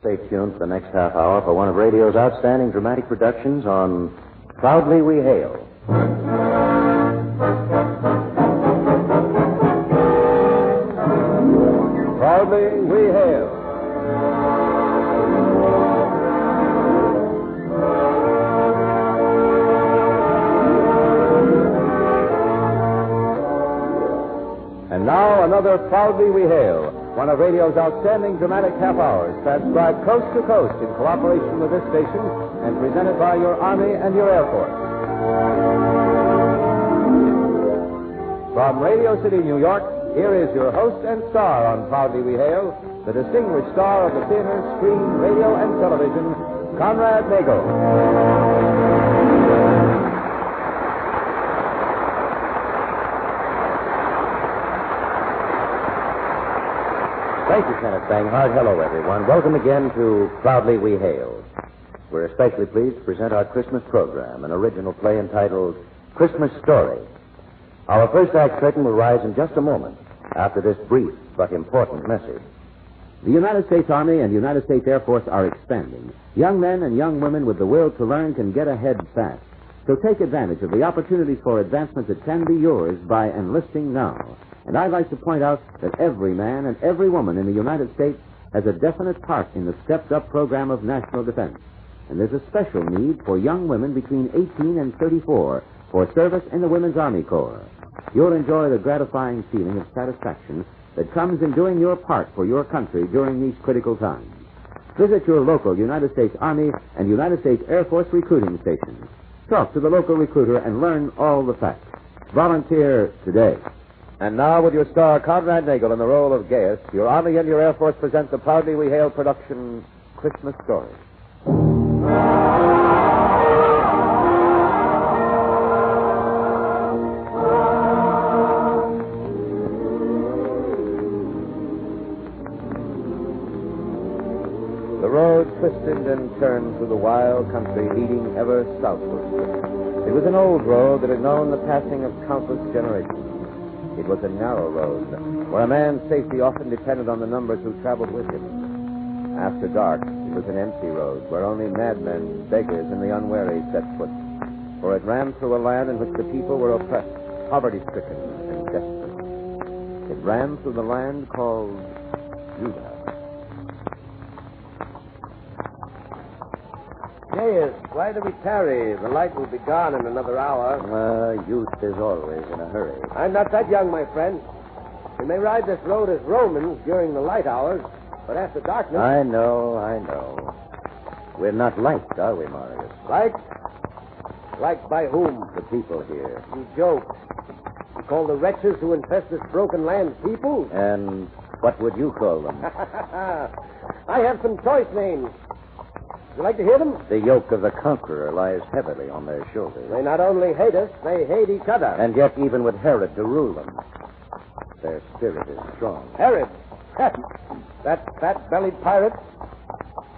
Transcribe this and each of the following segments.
Stay tuned for the next half hour for one of radio's outstanding dramatic productions on Proudly We Hail. Proudly We Hail. And now another Proudly We Hail, one of radio's outstanding dramatic half hours, transcribed coast to coast in cooperation with this station and presented by your Army and your Air Force. From Radio City, New York, here is your host and star on Proudly We Hail, the distinguished star of the theater, screen, radio, and television, Conrad Nagel. Thank you, Kenneth Banghart. Hello, everyone. Welcome again to Proudly We Hail. We're especially pleased to present our Christmas program, an original play entitled Christmas Story. Our first act curtain will rise in just a moment after this brief but important message. The United States Army and United States Air Force are expanding. Young men and young women with the will to learn can get ahead fast. So take advantage of the opportunities for advancement that can be yours by enlisting now. And I'd like to point out that every man and every woman in the United States has a definite part in the stepped-up program of national defense. And there's a special need for young women between 18 and 34 for service in the Women's Army Corps. You'll enjoy the gratifying feeling of satisfaction that comes in doing your part for your country during these critical times. Visit your local United States Army and United States Air Force recruiting stations. Talk to the local recruiter and learn all the facts. Volunteer today. And now, with your star, Conrad Nagel, in the role of gayest, your Army and your Air Force present the Proudly We Hail production, Christmas Story. The road twisted and turned through the wild country, leading ever southward. It was an old road that had known the passing of countless generations. It was a narrow road, where a man's safety often depended on the numbers who traveled with him. After dark, it was an empty road, where only madmen, beggars, and the unwary set foot. For it ran through a land in which the people were oppressed, poverty-stricken, and desperate. It ran through the land called Judah. Gaius, why do we tarry? The light will be gone in another hour. Youth is always in a hurry. I'm not that young, my friend. We may ride this road as Romans during the light hours, but after darkness... I know. We're not liked, are we, Marius? Liked? Liked by whom? The people here. You joke. You call the wretches who infest this broken land people? And what would you call them? I have some choice names. Would you like to hear them? The yoke of the conqueror lies heavily on their shoulders. They not only hate us, they hate each other. And yet, even with Herod to rule them, their spirit is strong. Herod? That fat-bellied pirate?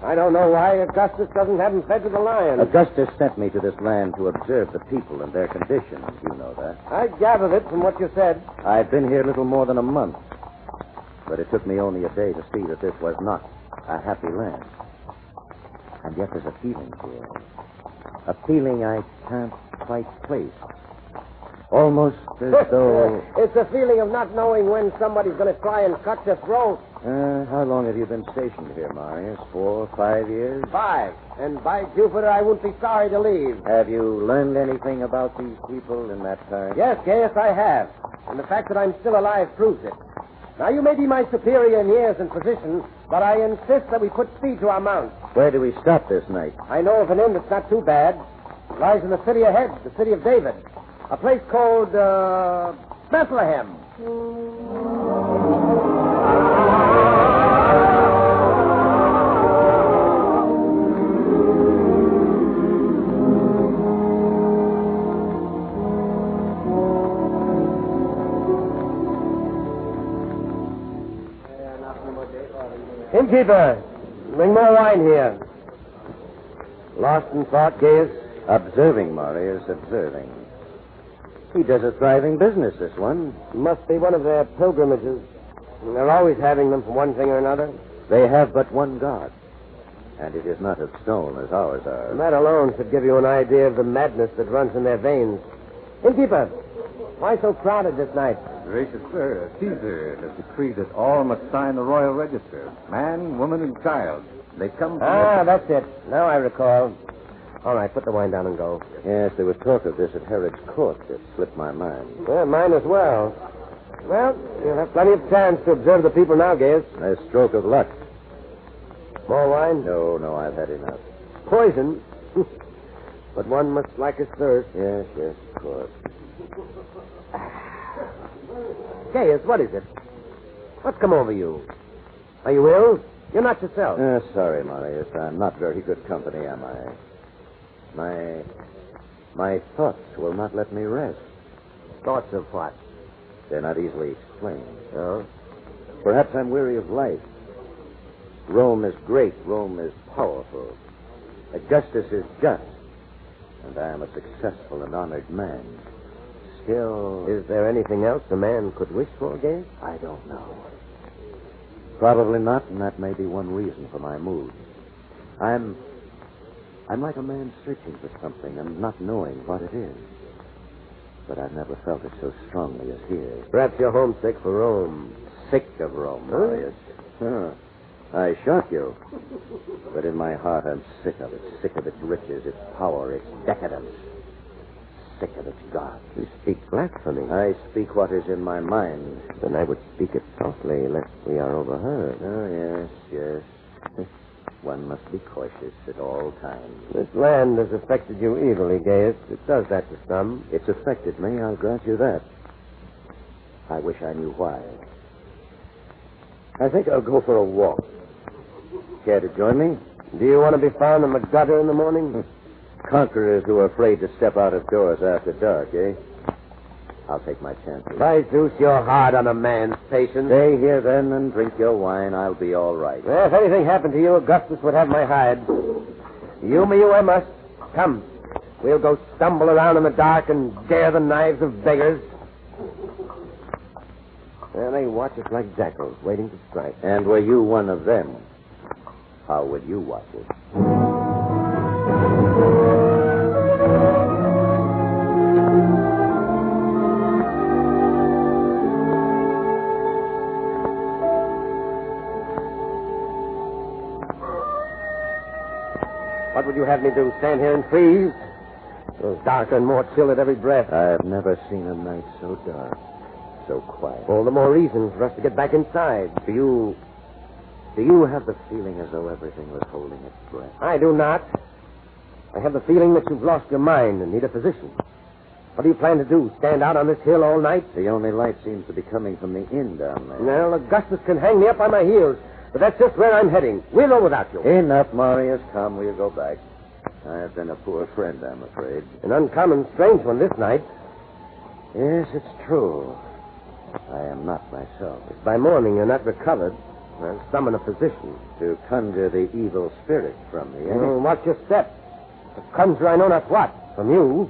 I don't know why Augustus doesn't have him fed to the lions. Augustus sent me to this land to observe the people and their conditions. You know that. I gathered it from what you said. I've been here little more than a month. But it took me only a day to see that this was not a happy land. And yet there's a feeling here. A feeling I can't quite place. Almost as though... It's a feeling of not knowing when somebody's going to try and cut your throat. How long have you been stationed here, Marius? 4 or 5 years? 5. And by Jupiter, I won't be sorry to leave. Have you learned anything about these people in that time? Yes, Gaius, I have. And the fact that I'm still alive proves it. Now, you may be my superior in years and position, but I insist that we put speed to our mounts. Where do we stop this night? I know of an inn that's not too bad. It lies in the city ahead, the city of David. A place called, Bethlehem. Innkeeper, bring more wine here. Lost in thought, Gaius? Observing, Marius, observing. He does a thriving business, this one. It must be one of their pilgrimages. They're always having them for one thing or another. They have but one God. And it is not of stone as ours are. That alone should give you an idea of the madness that runs in their veins. Innkeeper, why so crowded this night? Gracious sir, Caesar has decreed that all must sign the royal register. Man, woman, and child. They come from... That's it. Now I recall. All right, put the wine down and go. Yes, there was talk of this at Herod's court. It slipped my mind. Well, mine as well. Well, you'll have plenty of chance to observe the people now, Gaius. A stroke of luck. More wine? No, I've had enough. Poison? But one must like his thirst. Yes, of course. Gaius, what is it? What's come over you? Are you ill? You're not yourself. Sorry, Marius. I'm not very good company, am I? My thoughts will not let me rest. Thoughts of what? They're not easily explained. Oh? Perhaps I'm weary of life. Rome is great. Rome is powerful. Augustus is just. And I am a successful and honored man. Still... Is there anything else a man could wish for, Gaius? I don't know. Probably not, and that may be one reason for my mood. I'm like a man searching for something and not knowing what it is. But I've never felt it so strongly as here. Perhaps you're homesick for Rome. Sick of Rome, Marius. I shock you. But in my heart, I'm sick of it. Sick of its riches, its power, its decadence. Sick of its God. You speak blasphemy. I speak what is in my mind. Then I would speak it softly, lest we are overheard. Oh, yes. One must be cautious at all times. This land has affected you evilly, Gaius. It does that to some. It's affected me, I'll grant you that. I wish I knew why. I think I'll go for a walk. Care to join me? Do you want to be found in the gutter in the morning? Conquerors who are afraid to step out of doors after dark, eh? I'll take my chances. By Zeus, you're hard on a man's patience. Stay here, then, and drink your wine. I'll be all right. Well, if anything happened to you, Augustus would have my hide. Humor you I must. Come. We'll go stumble around in the dark and dare the knives of beggars. Well, they watch us like jackals, waiting to strike. And were you one of them, how would you watch it? What would you have me do, stand here and freeze? It grows darker and more chill at every breath. I've never seen a night so dark, so quiet. All the more reason for us to get back inside. Do you have the feeling as though everything was holding its breath? I do not. I have the feeling that you've lost your mind and need a physician. What do you plan to do, stand out on this hill all night? The only light seems to be coming from the inn down there. Well, Augustus can hang me up by my heels. But that's just where I'm heading. We'll go without you. Enough, Marius. Come, we'll go back. I've been a poor friend, I'm afraid. An uncommon strange one this night. Yes, it's true. I am not myself. If by morning you're not recovered, I'll summon a physician. To conjure the evil spirit from me, eh? Watch your step. To conjure I know not what from you.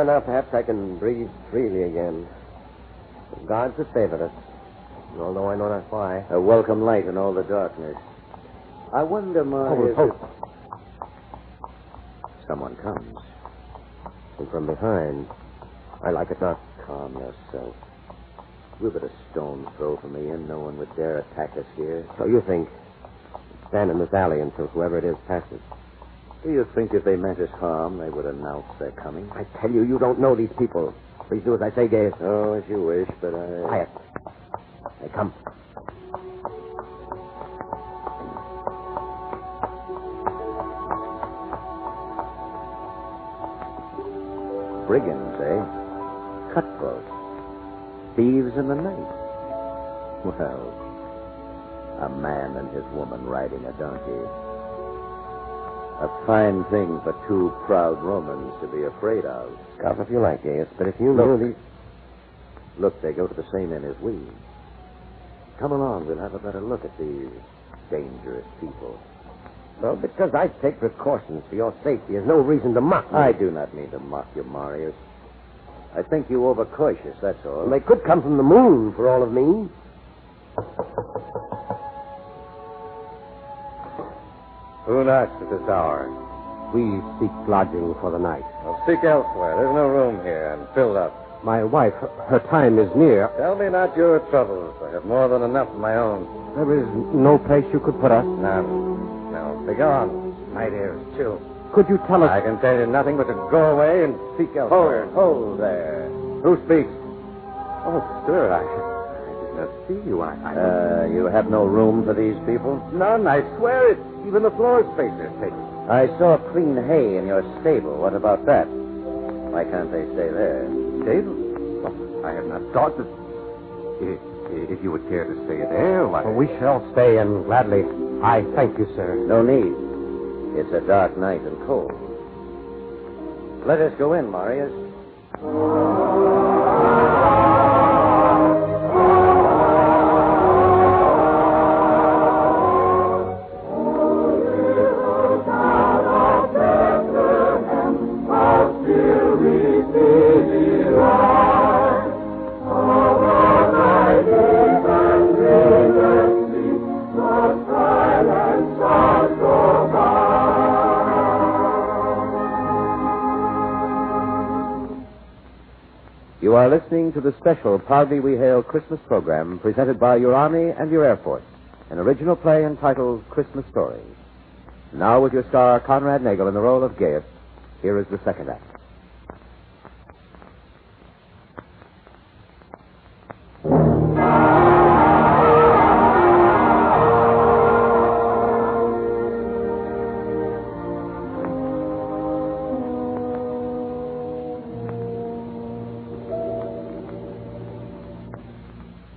Now perhaps I can breathe freely again. The gods have favored us, although I know not why. A welcome light in all the darkness. I wonder, Marius... Someone comes. And from behind. I like it not. Calm yourself. We're but a stone throw from the inn. No one would dare attack us here. So you think. Stand in this alley until whoever it is passes. Do you think if they meant us harm, they would announce their coming? I tell you, you don't know these people. Please do as I say, Gaius. Oh, as you wish, but I... Quiet. They come. Brigands, eh? Cutthroats. Thieves in the night. Well, a man and his woman riding a donkey. A fine thing for two proud Romans to be afraid of. Scoff if you like, Gaius, but if you know these... Look, they go to the same inn as we. Come along. We'll have a better look at these dangerous people. Well, because I take precautions for your safety, there's no reason to mock me. I do not mean to mock you, Marius. I think you overcautious, that's all. Well, they could come from the moon, for all of me. Who knocks at this hour? We seek lodging for the night. Well, seek elsewhere. There's no room here. I'm filled up. My wife, her time is near. Tell me not your troubles. I have more than enough of my own. There is no place you could put us. None. No. Begone. Night air is chill. Could you tell us... I can tell you nothing but to go away and seek elsewhere. Hold there. Who speaks? Oh, sir, I did not see you. You have no room for these people? None. I swear it. Even the floor space is taken. I saw clean hay in your stable. What about that? Why can't they stay there? Stable? I have not thought that... If you would care to stay there, why... Well, we shall stay, and gladly. I thank you, sir. No need. It's a dark night and cold. Let us go in, Marius. You are listening to the special Proudly We Hail Christmas program presented by your Army and your Air Force, an original play entitled Christmas Story. Now with your star, Conrad Nagel, in the role of Gaius, here is the second act.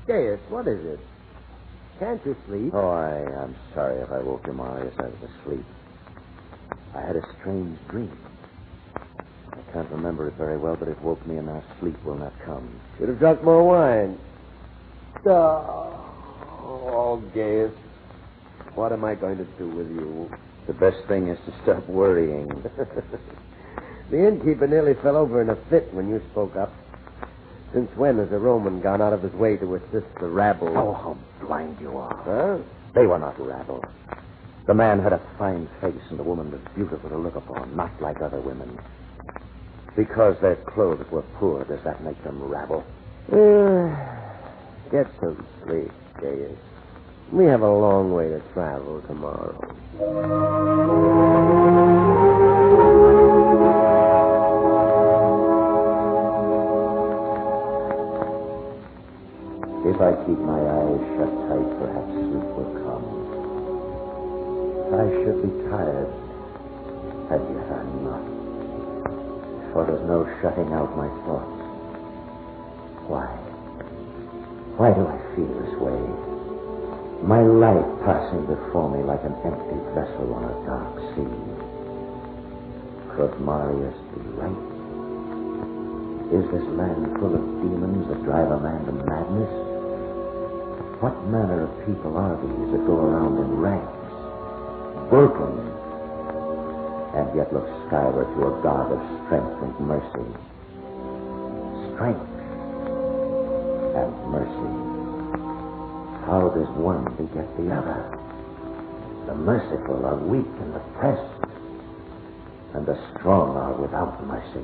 Gaius, what is it? Can't you sleep? Oh, I'm sorry if I woke you, Marius. I was asleep. I had a strange dream. I can't remember it very well, but it woke me, and now sleep will not come. Should have drunk more wine. Oh, Gaius. What am I going to do with you? The best thing is to stop worrying. The innkeeper nearly fell over in a fit when you spoke up. Since when has a Roman gone out of his way to assist the rabble? Oh, how blind you are. Huh? They were not rabble. The man had a fine face, and the woman was beautiful to look upon, not like other women. Because their clothes were poor, does that make them rabble? Get some sleep, Gaius. We have a long way to travel tomorrow. If I keep my eyes shut tight, perhaps sleep will come. I should be tired, and yet I'm not. For there's no shutting out my thoughts. Why? Why do I feel this way? My life passing before me like an empty vessel on a dark sea. Could Marius be right? Is this land full of demons that drive a man to madness? What manner of people are these that go around in ranks, broken, and yet look skyward to a God of strength and mercy? Strength and mercy. How does one beget the other? The merciful are weak and oppressed, and the strong are without mercy.